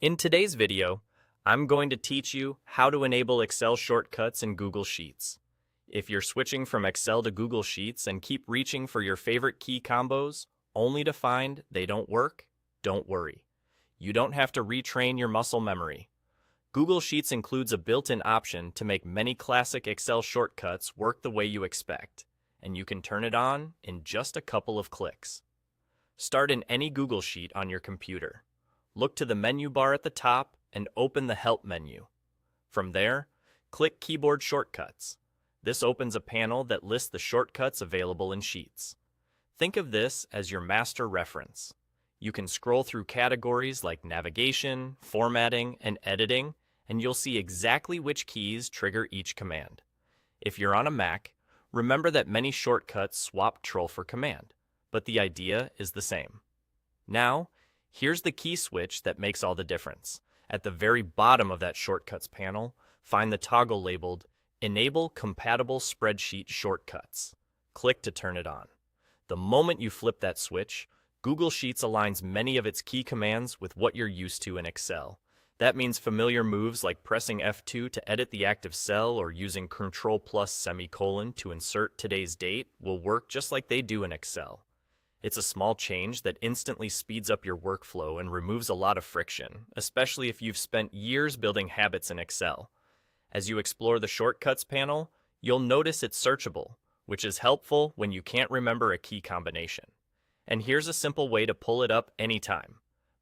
In today's video, I'm going to teach you how to enable Excel shortcuts in Google Sheets. If you're switching from Excel to Google Sheets and keep reaching for your favorite key combos, only to find they don't work, don't worry. You don't have to retrain your muscle memory. Google Sheets includes a built-in option to make many classic Excel shortcuts work the way you expect, and you can turn it on in just a couple of clicks. Start in any Google Sheet on your computer. Look to the menu bar at the top and open the Help menu. From there, click Keyboard Shortcuts. This opens a panel that lists the shortcuts available in Sheets. Think of this as your master reference. You can scroll through categories like navigation, formatting, and editing, and you'll see exactly which keys trigger each command. If you're on a Mac, remember that many shortcuts swap Control for Command, but the idea is the same. Now, here's the key switch that makes all the difference. At the very bottom of that Shortcuts panel, find the toggle labeled Enable Compatible Spreadsheet Shortcuts. Click to turn it on. The moment you flip that switch, Google Sheets aligns many of its key commands with what you're used to in Excel. That means familiar moves like pressing F2 to edit the active cell or using Ctrl+semicolon to insert today's date will work just like they do in Excel. It's a small change that instantly speeds up your workflow and removes a lot of friction, especially if you've spent years building habits in Excel. As you explore the Shortcuts panel, you'll notice it's searchable, which is helpful when you can't remember a key combination. And here's a simple way to pull it up anytime.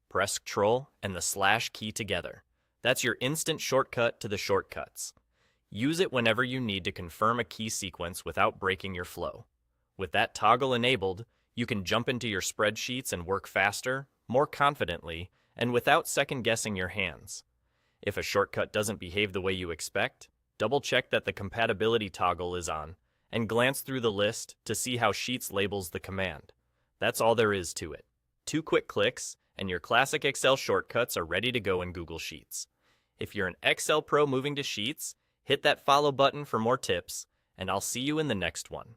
Press Ctrl and the / key together. That's your instant shortcut to the shortcuts. Use it whenever you need to confirm a key sequence without breaking your flow. With that toggle enabled, you can jump into your spreadsheets and work faster, more confidently, and without second-guessing your hands. If a shortcut doesn't behave the way you expect, double-check that the compatibility toggle is on, and glance through the list to see how Sheets labels the command. That's all there is to it. 2 quick clicks, and your classic Excel shortcuts are ready to go in Google Sheets. If you're an Excel pro moving to Sheets, hit that follow button for more tips, and I'll see you in the next one.